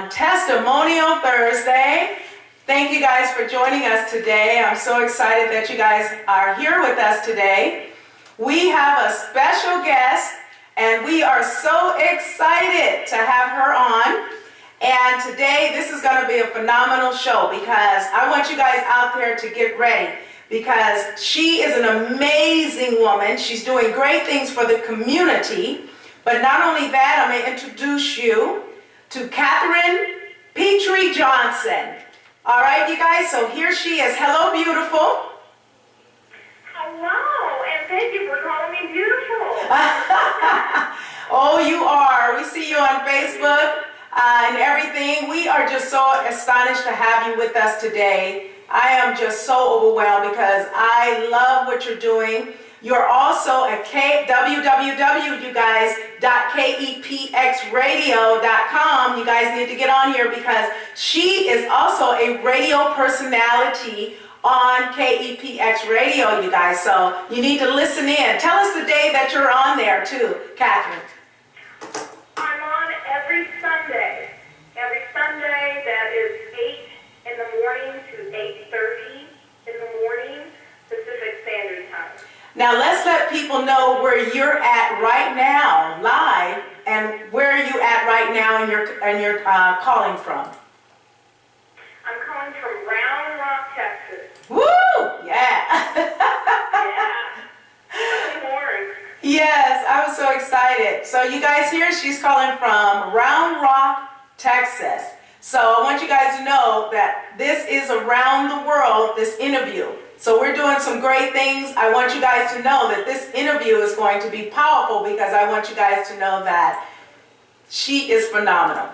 on Testimonial Thursday. Thank you guys for joining us today. I'm so excited that you guys are here with us today. We have a special guest, and we are so excited to have her on. And today, this is going to be a phenomenal show because I want you guys out there to get ready because she is an amazing woman. She's doing great things for the community. But not only that, I'm going to introduce you to Kathryn Pitre Johnson. All right, you guys, so here she is. Hello, beautiful. Hello, and thank you for calling me beautiful. Oh, you are. We see you on Facebook and everything. We are just so astonished to have you with us today. I am just so overwhelmed because I love what you're doing. You're also at www.KEPXRadio.com. You guys need to get on here because she is also a radio personality on KEPX Radio, you guys. So you need to listen in. Tell us the day that you're on there too, Kathryn. I'm on every Sunday. Every Sunday, that is 8 in the morning to 8:30 in the morning, Pacific Standard Time. Now let's let people know where you're at right now, live, and where are you at right now and you're calling from? I'm calling from Round Rock, Texas. Woo! Yeah. Yeah. Orange. Yes, I'm so excited. So you guys hear she's calling from Round Rock, Texas. So I want you guys to know that this is around the world, this interview. So we're doing some great things. I want you guys to know that this interview is going to be powerful because I want you guys to know that she is phenomenal.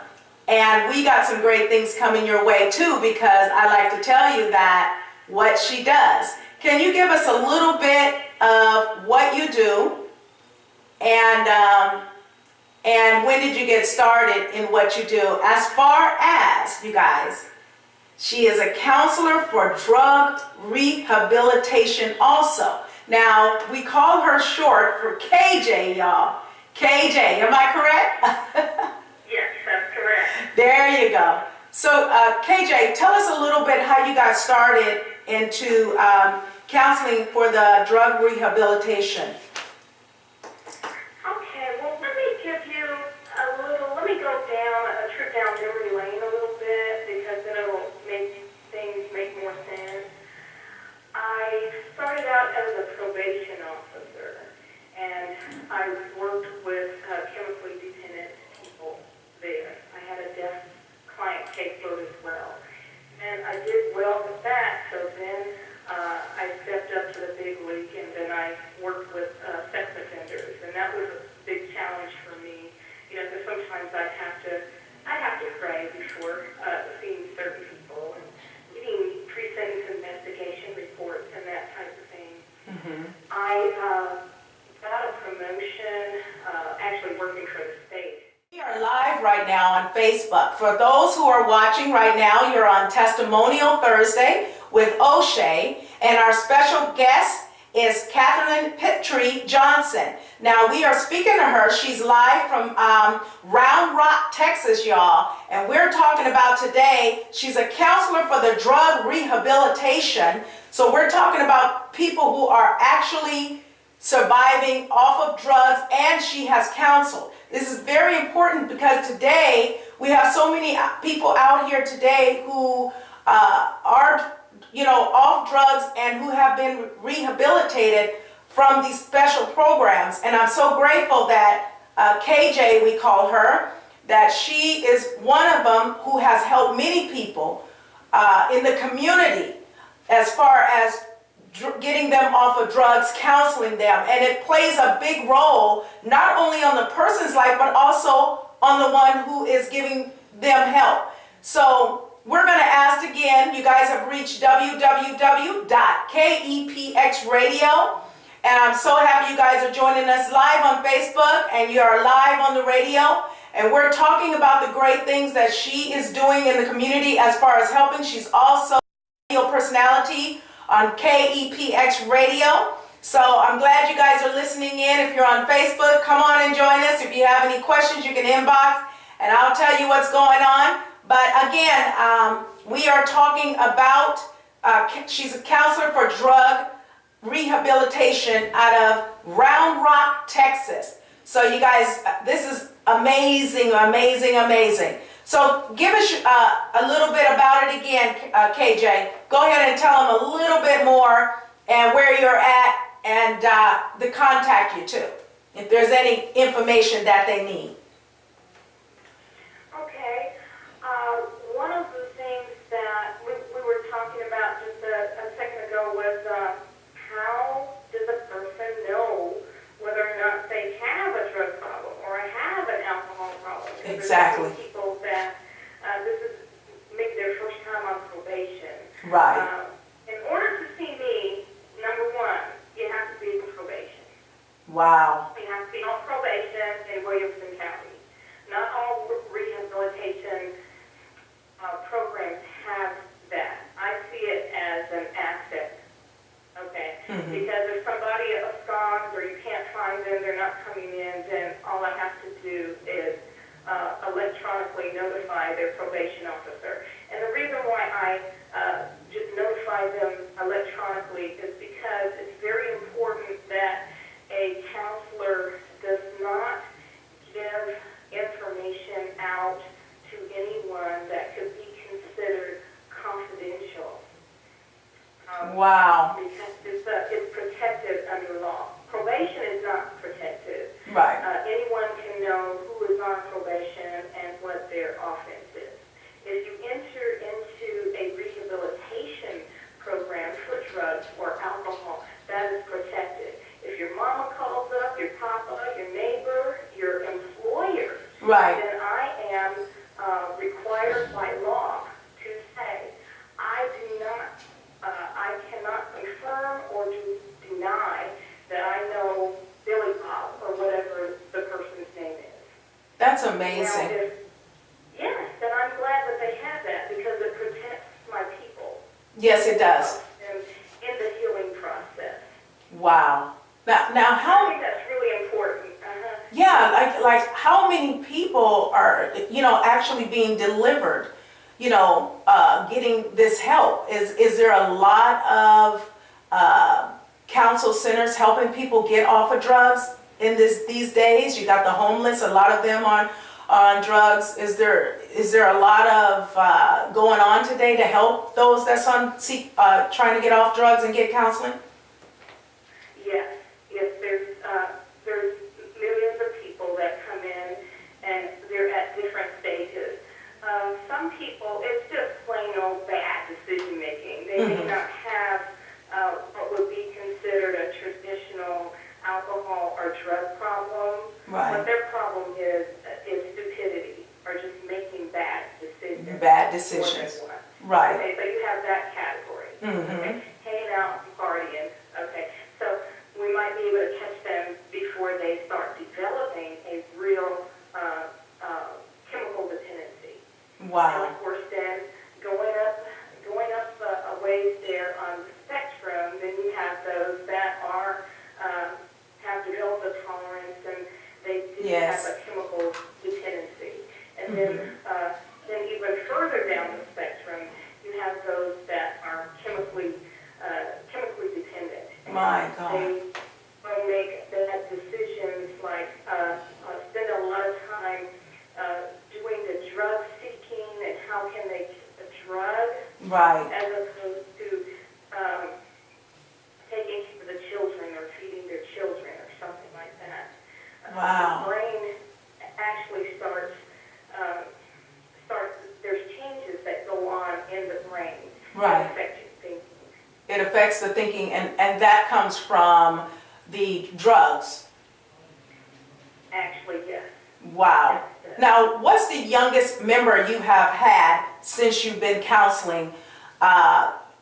And we got some great things coming your way too because I like to tell you that what she does. Can you give us a little bit of what you do and when did you get started in what you do? As far as, you guys, she is a counselor for drug rehabilitation also. Now, we call her short for KJ, y'all. KJ, am I correct? Yes, that's correct. There you go. So, KJ, tell us a little bit how you got started into counseling for the drug rehabilitation. Okay, well, let me give you let me go down a trip down memory lane a little bit because then it'll make things make more sense. I started out as a probation officer, and I worked with chemically dependent people there. I had a deaf client caseload as well, and I did well with that, so then I stepped up to the big league, and then I worked with sex offenders, and that was a big challenge for me, because sometimes I'd have to pray before seeing certain people and getting pre-sentence investigation reports and that type of thing. Mm-hmm. I got a promotion, actually working for the state. We are live right now on Facebook. For those who are watching right now, you're on Testimonial Thursday with OChea, and our special guest is Kathryn Pitre Johnson. Now, we are speaking to her. She's live from Round Rock, Texas, y'all. And we're talking about today, she's a counselor for the drug rehabilitation. So we're talking about people who are actually surviving off of drugs, and she has counseled. This is very important because today we have so many people out here today who are off drugs and who have been rehabilitated from these special programs. And I'm so grateful that KJ, we call her, that she is one of them who has helped many people in the community as far as getting them off of drugs, counseling them. And it plays a big role not only on the person's life but also on the one who is giving them help. So we're going to ask again, you guys have reached www.KEPXRadio, and I'm so happy you guys are joining us live on Facebook, and you are live on the radio, and we're talking about the great things that she is doing in the community as far as helping. She's also a radio personality on KEPX Radio. So I'm glad you guys are listening in. If you're on Facebook, come on and join us. If you have any questions, you can inbox, and I'll tell you what's going on. But again, we are talking about, she's a counselor for drug rehabilitation out of Round Rock, Texas. So you guys, this is amazing, amazing, amazing. So give us a little bit about it again, KJ. Go ahead and tell them a little bit more and where you're at and to contact you too, if there's any information that they need. Okay. One of the things that we were talking about just a second ago was how does a person know whether or not they have a drug problem or have an alcohol problem? Exactly. There's people that this is maybe their first time on probation. Right. In order to see me, number one, you have to be on probation. Wow. You have to be on probation in Williamson County. Not all rehabilitation programs have that. I see it as an asset, okay? Because if somebody absconds or you can't find them, they're not coming in, then all I have to do is electronically notify their probation officer. And the reason why I just notify them electronically is because it's very important that a counselor does not give information out to anyone that could be considered confidential. Wow. Because it's protected under law. Probation is not protected. Right. Anyone can know who is on probation and what their offense is. If you enter into a rehabilitation program for drugs or alcohol, that is protected. If your mama calls up, your papa, your neighbor, your employer, Right. then I am required by law to say, I cannot confirm or deny that I know Billy Bob or whatever the person's name is. That's amazing. Now, yes, and I'm glad that they have that because it protects my people. Yes, it does. In the healing process. Wow. Now I how? think that's really important. Yeah, like how many people are, actually being delivered, getting this help? Is there a lot of counsel centers helping people get off of drugs in these days? You got the homeless, a lot of them on drugs. Is there a lot of going on today to help those that's trying to get off drugs and get counseling? Yes, there's millions of people that come in and they're at different stages. Some people, it's just plain old bad decision making. They may not have what would be considered a traditional alcohol or drug problem. Right. What their problem is stupidity or just making bad decisions. Bad decisions. Right. Okay, so you have that category. Okay, hanging out, partying. Okay, so we might be able to catch them before they start developing a real chemical dependency. Wow. And of course, then going up a ways there on the spectrum, then you have those that are have developed a tolerance and they do Yes. have a chemical dependency. And then even further down the spectrum, you have those that are chemically dependent. My God. They will make bad decisions like spend a lot of time doing the drug seeking and how can they get the drug, Right. as opposed to taking care of the children or feeding their children or something like that. Wow. The brain actually starts there's changes that go on in the brain Right. that affect your thinking. It affects the thinking, and that comes from the drugs. Actually, yes. Wow. Now, what's the youngest member you have had since you've been counseling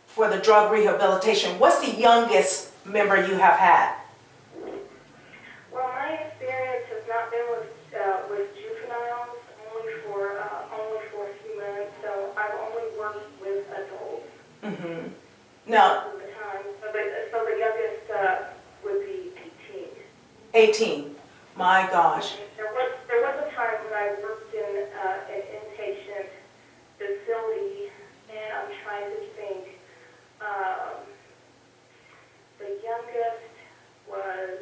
for the drug rehabilitation? What's the youngest member you have had? Well, my experience has not been with juveniles, only for a few months. So I've only worked with adults. Now, Most of the time. So the youngest would be 18. 18. My gosh. There was a time when I worked in an inpatient youngest was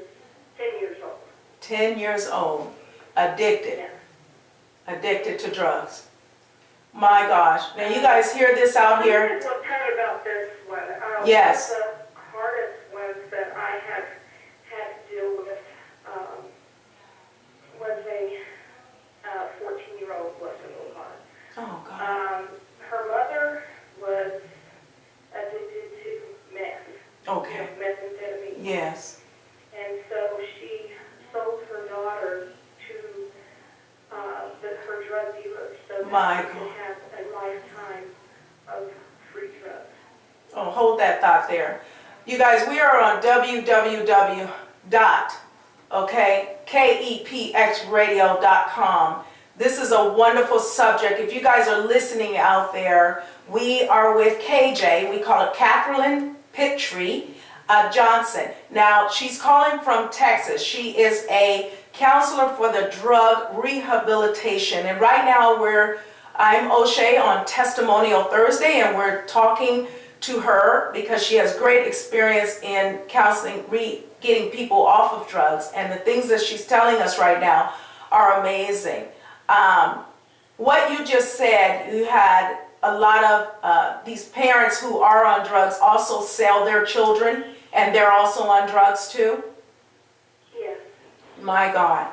10 years old. 10 years old, addicted, Yeah. addicted to drugs. My gosh. Now you guys hear this out here? What's kind about this one? Yes. One of the hardest ones that I have had to deal with was a 14-year-old, bless her little heart. Oh God. Her mother was addicted to meth. Okay. Methamphetamine. Yes. And so she sold her daughter to her drug dealer so that she could have a lifetime of free drugs. Oh, hold that thought there. You guys, we are on KEPXRadio.com. This is a wonderful subject. If you guys are listening out there, we are with KJ. We call it Kathryn Pitre Johnson. Now, she's calling from Texas. She is a counselor for the drug rehabilitation. And right now I'm OChea on Testimonial Thursday, and we're talking to her because she has great experience in counseling, getting people off of drugs. And the things that she's telling us right now are amazing. What you just said, you had a lot of these parents who are on drugs also sell their children, and they're also on drugs too? Yes. My God.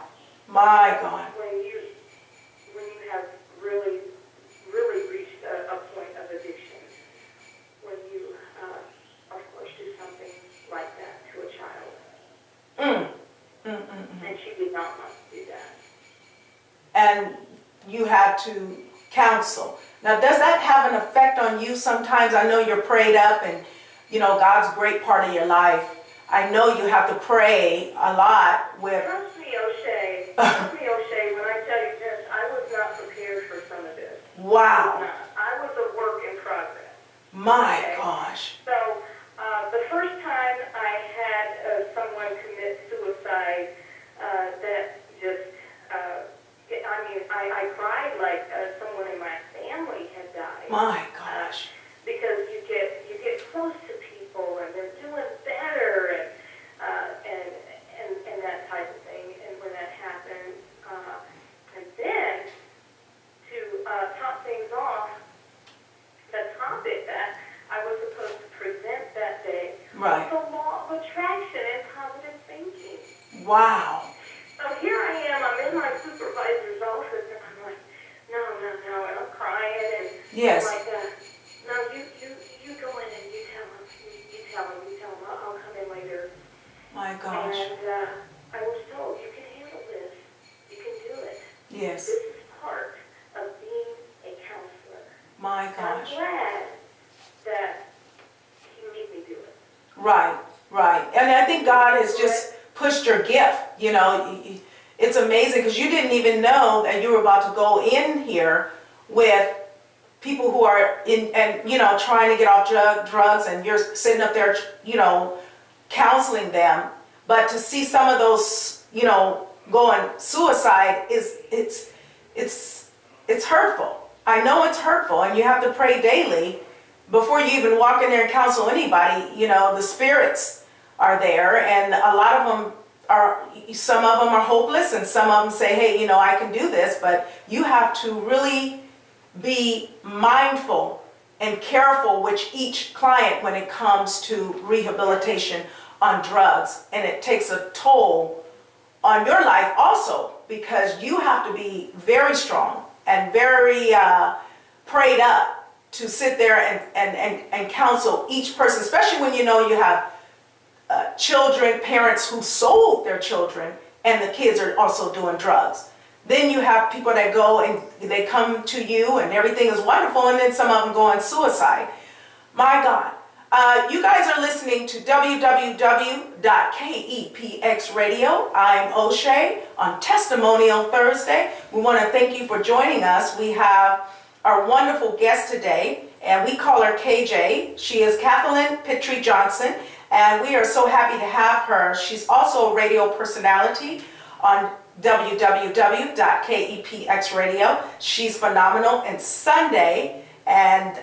My God. When you have really, really reached a point of addiction, when you, of course, do something like that to a child. And she did not want to do that. And you had to counsel. Now, does that have an effect on you sometimes? I know you're prayed up and, you know, God's a great part of your life. I know you have to pray a lot with... Trust me, OChea. Trust me, OChea, when I tell you this, I was not prepared for some of this. Wow. I was a work in progress. My Okay? gosh. So, the first time I had someone commit suicide, that just, I cried like someone in my family had died. My gosh. Because you get close to people and they're doing better and that type of thing. And when that happened, and then to top things off, the topic that I was supposed to present that day Right. was the law of attraction and positive thinking. Wow. So here I am, I'm in my supervisor's office, and I'm like, no, and I'm crying, and Yes. I'm like, no, you go in and you tell him, I'll come in later. My gosh. And I was told, you can handle this, you can do it. Yes. This is part of being a counselor. My And gosh. I'm glad that he made me do it. Right. And I think God has just pushed your gift. You know, it's amazing because you didn't even know that you were about to go in here with people who are in and, you know, trying to get off drugs, and you're sitting up there, you know, counseling them. But to see some of those, you know, going suicide it's hurtful. I know it's hurtful, and you have to pray daily before you even walk in there and counsel anybody. You know, the spirits are there, and a lot of them some of them are hopeless, and some of them say, hey, you know, I can do this. But you have to really be mindful and careful with each client when it comes to rehabilitation on drugs. And it takes a toll on your life also, because you have to be very strong and very prayed up to sit there and counsel each person, especially when you know you have children, parents who sold their children, and the kids are also doing drugs. Then you have people that go and they come to you and everything is wonderful, and then some of them go on suicide. My God. You guys are listening to www.KEPXRadio. I'm OChea on Testimonial Thursday. We want to thank you for joining us. We have our wonderful guest today, and we call her KJ. She is Kathryn Pitre Johnson, and we are so happy to have her. She's also a radio personality on www.KEPXRadio. She's phenomenal. And Sunday, and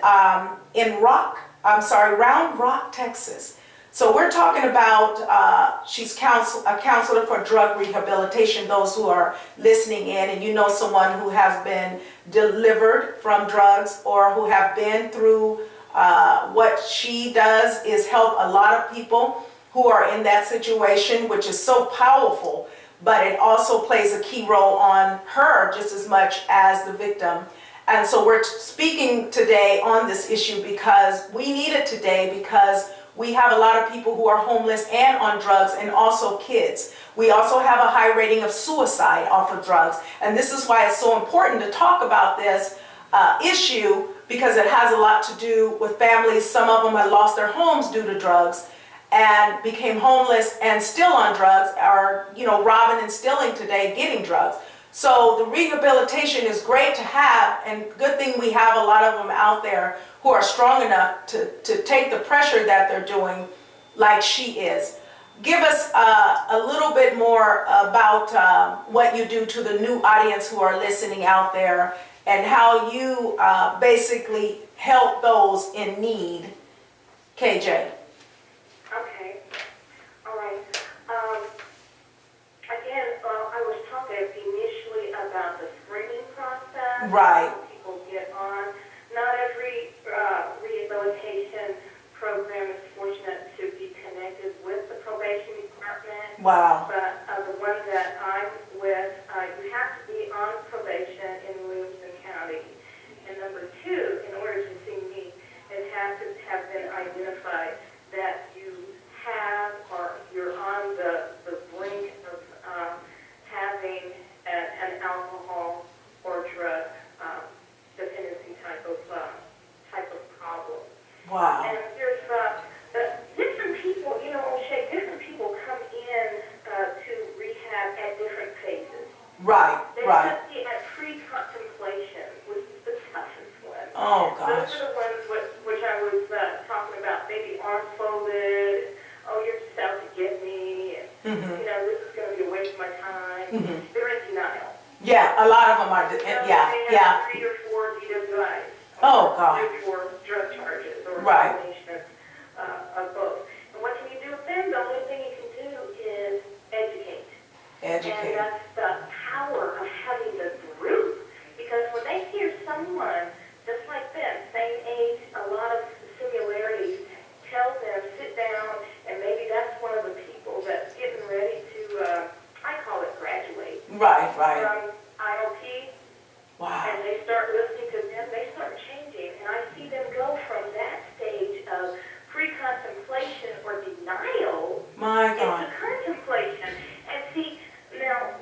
in Round Rock, Texas. So we're talking about, she's a counselor for drug rehabilitation, those who are listening in, and you know someone who has been delivered from drugs or who have been through, what she does is help a lot of people who are in that situation, which is so powerful, but it also plays a key role on her just as much as the victim. And so we're speaking today on this issue because we need it today, because we have a lot of people who are homeless and on drugs, and also kids. We also have a high rating of suicide off of drugs. And this is why it's so important to talk about this issue, because it has a lot to do with families. Some of them have lost their homes due to drugs and became homeless and still on drugs, are, you know, robbing and stealing today, getting drugs. So the rehabilitation is great to have, and good thing we have a lot of them out there who are strong enough to take the pressure that they're doing like she is. Give us a little bit more about what you do to the new audience who are listening out there, and how you basically help those in need. KJ. Okay. All right. Again, I was talking initially about the screening process. Right. People get on. Not every rehabilitation program is fortunate to be connected with the probation department. Wow. But the one that I'm with, you have to be on probation in Williamson County. And number two, in order to see me, it has to have been identified that you have, or you're on the brink of having an alcohol or drug dependency type of problem. Wow. And there's different people, you know, OChea, different people come in to rehab at different phases. Right, They right. should be at pre-contemplation, which is the toughest one. Oh, gosh. Those are the ones which I was talking about, maybe arms folded, oh, you're just out to get me, and, you know, this is going to be a waste of my time. They're in denial. Yeah, a lot of them are, You know, yeah, they yeah. have 3 or 4 DWIs. Oh, God. 3 or 4 drug charges, or a Right. combination of both. And what can you do with them? The only thing you can do is educate. And Educate. that's the power of having the group. Because when they hear someone just like them, same age, a lot of similarities, tell them, sit down, and maybe that's one of the people that's getting ready to, I call it graduate, Right, right. from IOP, Wow. and they start listening to them, they start changing. And I see them go from that stage of pre-contemplation or denial My into God. contemplation. And see, now,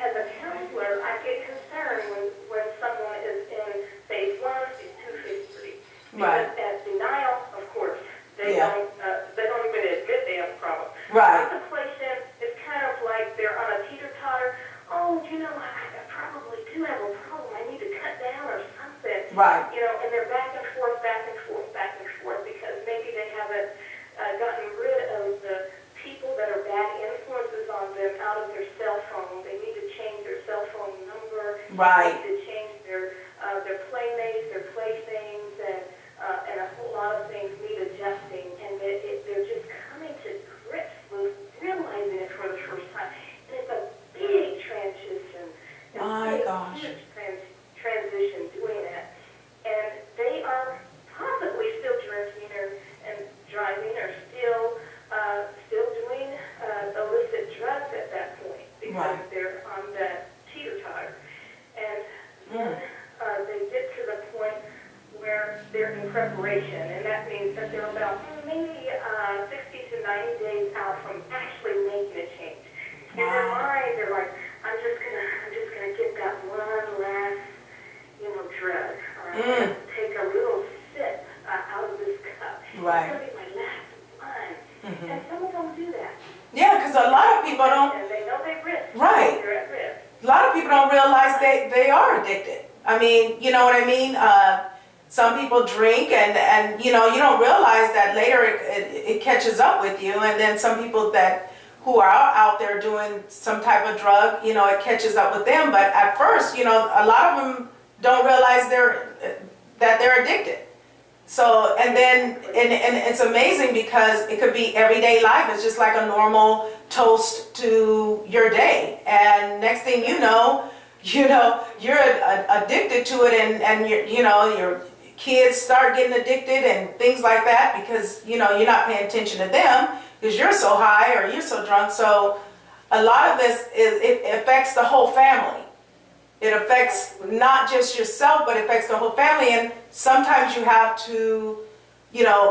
as a counselor, I get concerned when someone is in phase 1, phase 2, phase 3. Right. Because as denial, of course, they Yeah. don't even admit they have a problem. Right. Contemplation is kind of like they're on a teeter-totter. Oh, you know, I probably do have a problem. I need to cut down or something. Right. You know, and they're back and forth, because maybe they haven't gotten rid of the people that are bad influences on them out of their cell phone. They need to change their cell phone number. Right. They need to change their playmates, their playthings, and a whole lot of things need adjusting. And they're just coming to grips with realizing it for the first time. And it's a big transition. My gosh. Huge transition doing it. And they are possibly still drinking and driving, or still doing illicit drugs at that point, because Right. they're on that teeter-totter. And then they get to the point where they're in preparation, and that means that they're about maybe 60 to 90 days out from actually making a change. In their Wow. mind, they're like, I'm just gonna get that one last, drug. I'm gonna take a little sip out of this cup. Right. It's gonna be my last one. And some of them do that. Yeah, because a lot of people don't, And they know they risk. Right. They're at risk. a lot of people don't realize they are addicted. I mean, you know what I mean? Some people drink and you know, you don't realize that later it catches up with you. And then some people who are out there doing some type of drug, you know, it catches up with them. But at first, you know, a lot of them don't realize that they're addicted. So, and then, and it's amazing because it could be everyday life. It's just like a normal toast to your day. And next thing you know, you're addicted to it, and your kids start getting addicted and things like that because, you're not paying attention to them because you're so high or you're so drunk. So a lot of this it affects the whole family. It affects not just yourself, but it affects the whole family. And sometimes you have to,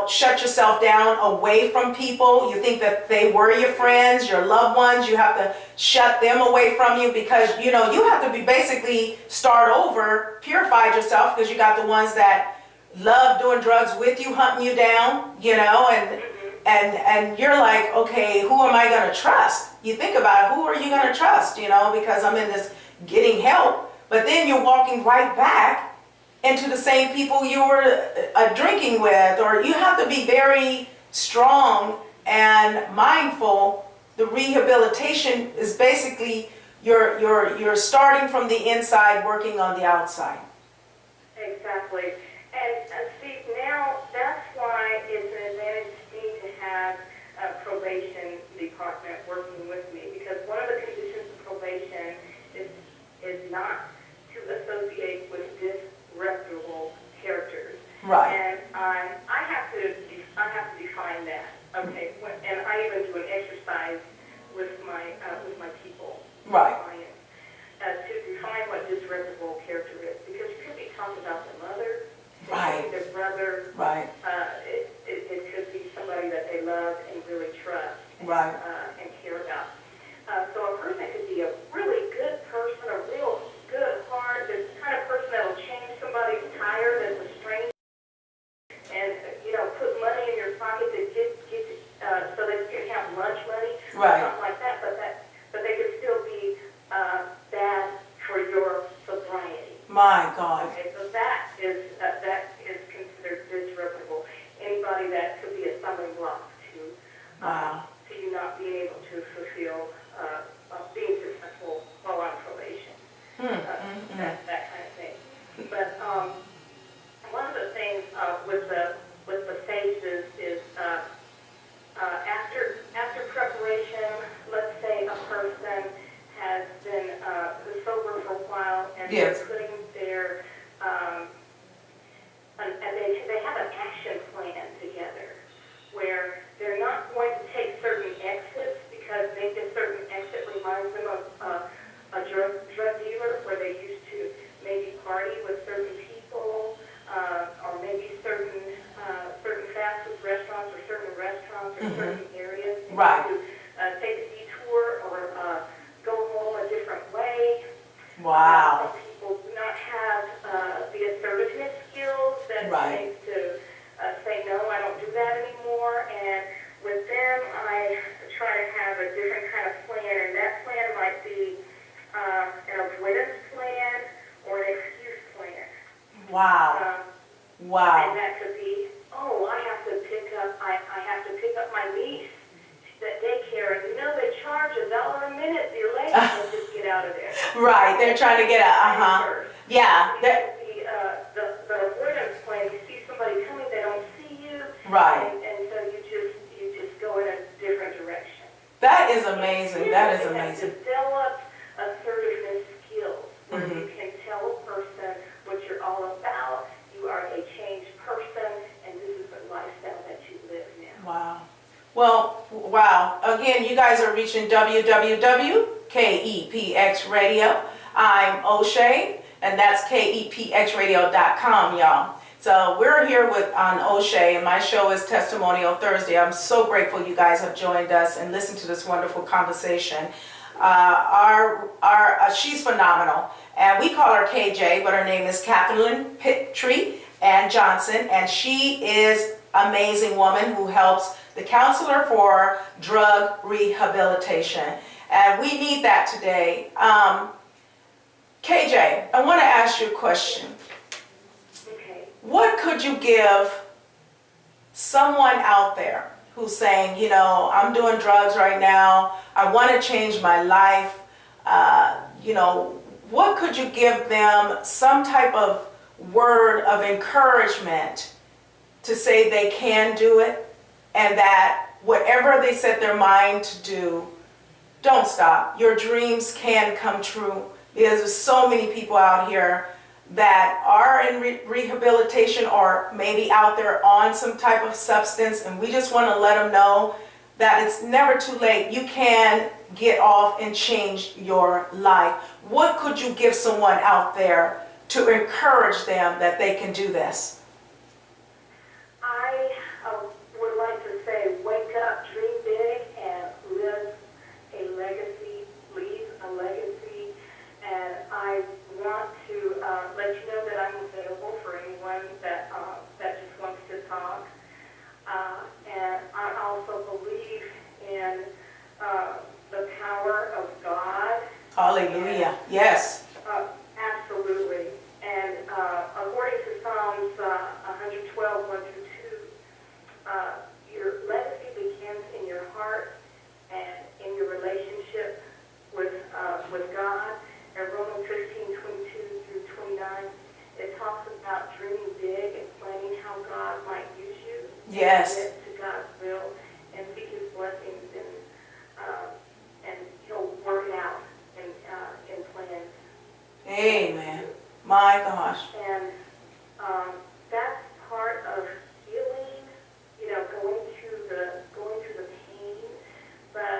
shut yourself down away from people. You think that they were your friends, your loved ones. You have to shut them away from you because, you have to be basically start over, purified yourself because you got the ones that love doing drugs with you, hunting you down, and you're like, okay, who am I going to trust? You think about it, who are you going to trust, because I'm in this getting help, but then you're walking right back into the same people you were drinking with, or you have to be very strong and mindful. The rehabilitation is basically you're starting from the inside, working on the outside. Exactly. And see, now that's why it's an advantage to me to have a probation department working with me, because one of the conditions of probation is not to associate with disreputable characters. Right. And I have to define that. Okay. And I even do an exercise with my people, Right. my clients, to define what disreputable character is, because you could be talking about the mother, Right. their brother. Right. It could be somebody that they love and really trust. Right. And care about. So a person could be a really good person, a real good heart, the kind of person that will change somebody's tire that's a stranger, and put money in your pocket to get so that you can have lunch money, Right. something like that. But they could still be bad for your sobriety. My God. Okay, so that is considered disreputable. Anybody that could be a stumbling block to Wow. to you not being able to fulfill being successful while on probation. That kind of thing. But one of the things with the phases is after preparation, let's say a person has been sober for a while and Yes. they're putting their and they have an action plan together where they're not going to take certain exits because maybe a certain exit reminds them of a drug dealer where they used to maybe party with certain people, or maybe certain fast food restaurants or certain restaurants or certain areas. They Right. used to take a detour or go home a different way. Wow. Some people do not have the assertiveness skills that Right. it takes to say, no, I don't do that anymore. And with them, I try to have a different kind of plan, and that plan might be an avoidance plan or an excuse plan. Wow. And Wow. that could be, I have to pick up my niece at daycare, and they charge $1 a minute. You're late, and just get out of there. Right. They're trying to get Yeah. The avoidance plan, you see somebody coming, they don't see you. Right. And so you just go in a different direction. That is amazing. That is You have amazing. developed assertiveness skills where you can tell a person what you're all about. You are a changed person, and this is the lifestyle that you live now. Wow. Well, wow. Again, you guys are reaching www. KEPXRadio. I'm OChea, and that's KEPXRadio.com, y'all. So we're here on OChea, and my show is Testimonial Thursday. I'm so grateful you guys have joined us and listened to this wonderful conversation. She's phenomenal, and we call her KJ, but her name is Kathryn Pitre and Johnson, and she is an amazing woman who helps the counselor for drug rehabilitation. And we need that today. KJ, I want to ask you a question. Okay. What could you give someone out there who's saying, I'm doing drugs right now, I want to change my life, what could you give them, some type of word of encouragement to say they can do it, and that whatever they set their mind to do, don't stop. Your dreams can come true, because there's so many people out here that are in rehabilitation or maybe out there on some type of substance, and we just want to let them know that it's never too late. You can get off and change your life. What could you give someone out there to encourage them that they can do this? I would like to say, wake up, dream big, and live a legacy, leave a legacy. And I want to let you know that I'm available for anyone that just wants to talk. And I also believe in the power of God. Hallelujah. Yes. Absolutely. And according to Psalms 112, 1 through 2, your legacy begins in your heart and in your relationship with God. And Romans 15, 22 through 29, it talks about dreaming big and planning how God might use you. Yes. And commit to God's will and seek His blessings, and He'll work it out in plans. Amen. My gosh. And that's part of healing, going through the pain. But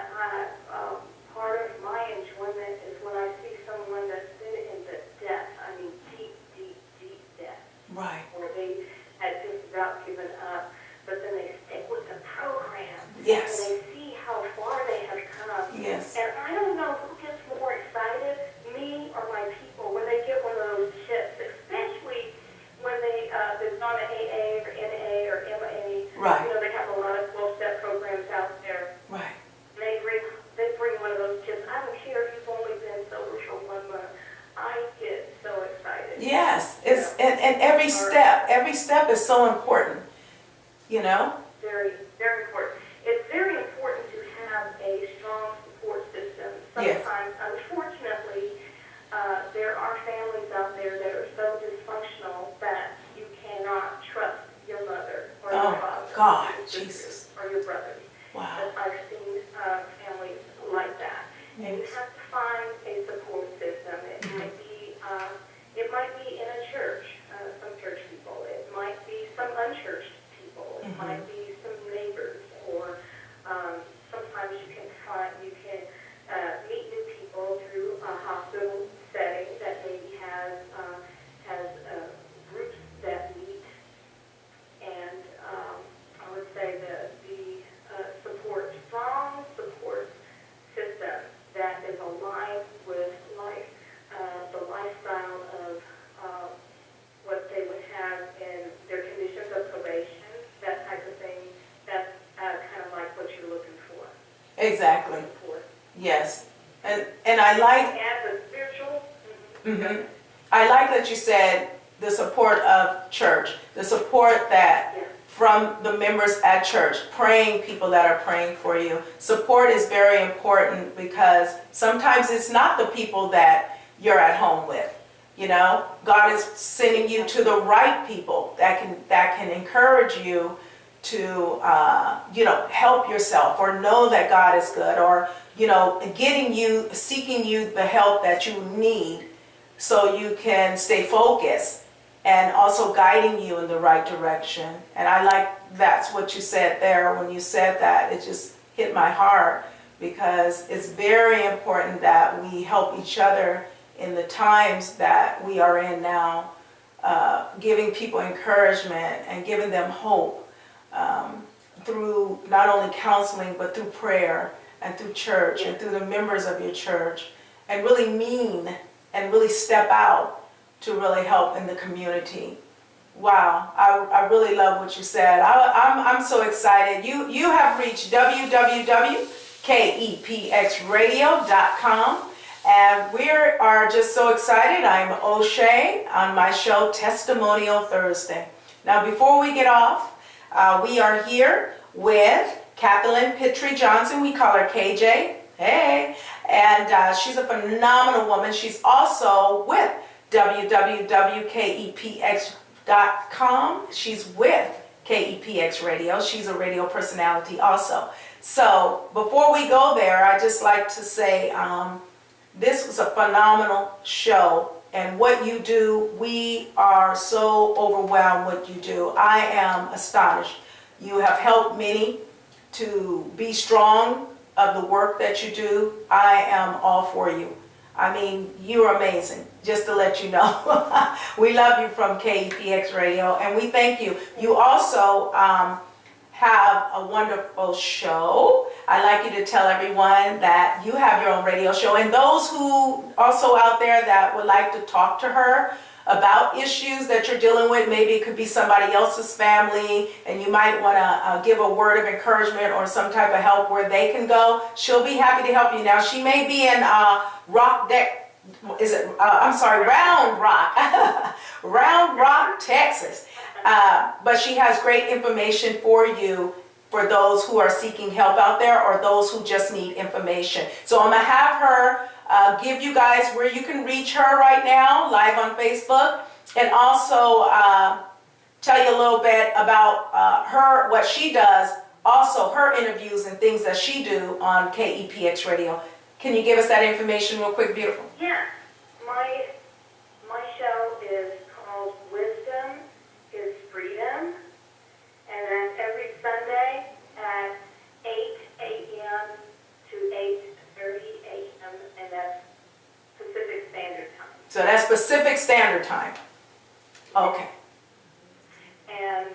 part of my enjoyment is when I see someone that's been in the depth, I mean deep, deep, deep depth. Right. Where they had just about given up, but then they stick with the program. Yes. And they see how far they have come. Yes. And I don't know who gets more excited, me or my people, when they get one of those chips, especially when they've gone to AA or NA or MA. Right. They have a lot of 12-step programs out there. Right. They bring one of those chips. I don't care if you've only been sober for 1 month. I get so excited. Yes. It's and every step is so important. Very, very important. It's very important to have a strong support system. Yes. Sometimes, unfortunately, there are families out there that are so dysfunctional that you cannot trust your mother or your father. God, or your sisters Jesus. or your brothers. Wow. But I've seen families like that. And you have to find a support system. It might be in a church, some church people. It might be some unchurched people. It might be some neighbors, or sometimes you can meet new people through a hospital setting that maybe has groups that meet. And I would say that the strong support system that is aligned with the lifestyle of what they would have in their conditions of probation, that type of thing. That's kind of like what you're looking for. Exactly. Yes. And I like. As a spiritual. Mm-hmm. I like that you said the support of church, the support that from the members at church, praying people that are praying for you. Support is very important, because sometimes it's not the people that you're at home with. God is sending you to the right people that can encourage you to help yourself, or know that God is good, or seeking you the help that you need, so you can stay focused, and also guiding you in the right direction. And I like that's what you said there. When you said that, it just hit my heart, because it's very important that we help each other in the times that we are in now, giving people encouragement and giving them hope through not only counseling, but through prayer and through church and through the members of your church, and really mean and really step out to really help in the community. Wow, I really love what you said. I'm so excited. You have reached www.KEPXRadio.com, and we are just so excited. I'm OChea on my show Testimonial Thursday. Now, before we get off, we are here with Kathryn Pitre Johnson. We call her KJ. Hey, and she's a phenomenal woman. She's also with www.KEPX.com. She's with KEPX Radio. She's a radio personality also. So before we go there, I'd just like to say this was a phenomenal show. And what you do, we are so overwhelmed what you do. I am astonished. You have helped many to be strong of the work that you do. I am all for you. I mean, you're amazing, just to let you know. We love you from KEPX Radio, and we thank you. You also have a wonderful show. I'd like you to tell everyone that you have your own radio show, and those who also out there that would like to talk to her about issues that you're dealing with, maybe it could be somebody else's family, and you might want to give a word of encouragement or some type of help where they can go. She'll be happy to help you. Now, she may be in Round Rock, Round Rock, Texas. But she has great information for you, for those who are seeking help out there or those who just need information. So I'm going to have her give you guys where you can reach her right now, live on Facebook, and also tell you a little bit about her, what she does, also her interviews and things that she do on KEPX Radio. Can you give us that information real quick, beautiful? Yeah. My show is called Wisdom is Freedom, and that's every Sunday at 8 a.m. to 8:30 a.m., and that's Pacific Standard Time. So that's Pacific Standard Time. Okay. And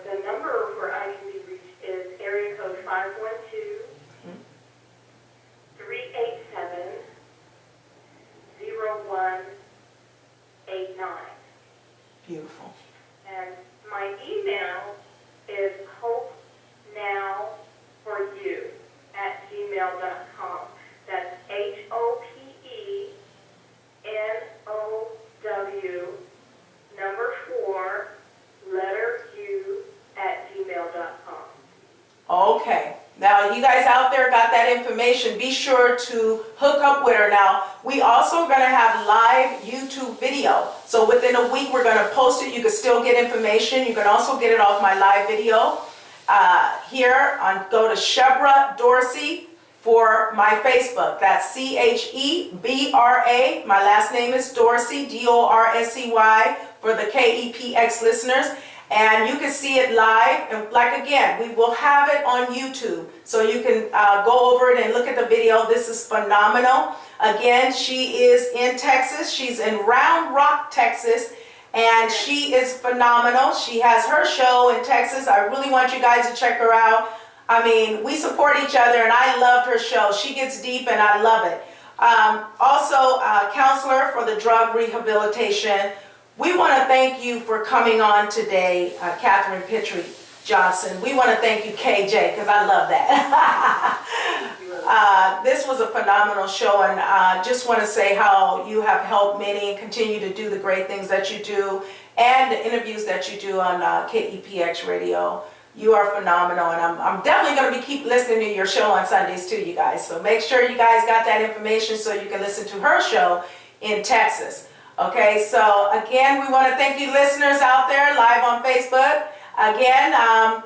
the number where I can be reached is area code 512-387-0189. Beautiful. And my email is hopenowforyou@gmail.com. That's HOPENOW4U@gmail.com. Okay. Now, you guys out there got that information. Be sure to hook up with her. Now, we also are going to have live YouTube video. So within a week, we're going to post it. You can still get information. You can also get it off my live video here on, go to Shebra Dorsey for my Facebook. That's CHEBRA. My last name is Dorsey, DORSEY, for the KEPX listeners. And you can see it live, and like again, we will have it on YouTube, so you can go over it and look at the video. This is phenomenal. Again, she is in Texas. She's in Round Rock, Texas, and she is phenomenal. She has her show in Texas. I really want you guys to check her out. I mean, we support each other, and I loved her show. She gets deep, and I love it. Also, a counselor for the drug rehabilitation. We want to thank you for coming on today, Kathryn Pitre Johnson. We want to thank you, KJ, because I love that. This was a phenomenal show, and I just want to say how you have helped many and continue to do the great things that you do and the interviews that you do on KEPX Radio. You are phenomenal, and I'm definitely going to keep listening to your show on Sundays too, you guys. So make sure you guys got that information so you can listen to her show in Texas. Okay, so again, we want to thank you listeners out there live on Facebook. Again,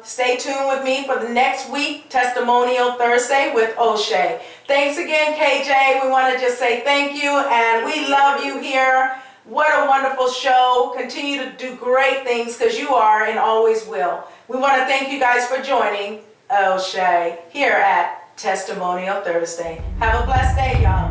stay tuned with me for the next week, Testimonial Thursday with OChea. Thanks again, KJ. We want to just say thank you, and we love you here. What a wonderful show. Continue to do great things, because you are and always will. We want to thank you guys for joining OChea here at Testimonial Thursday. Have a blessed day, y'all.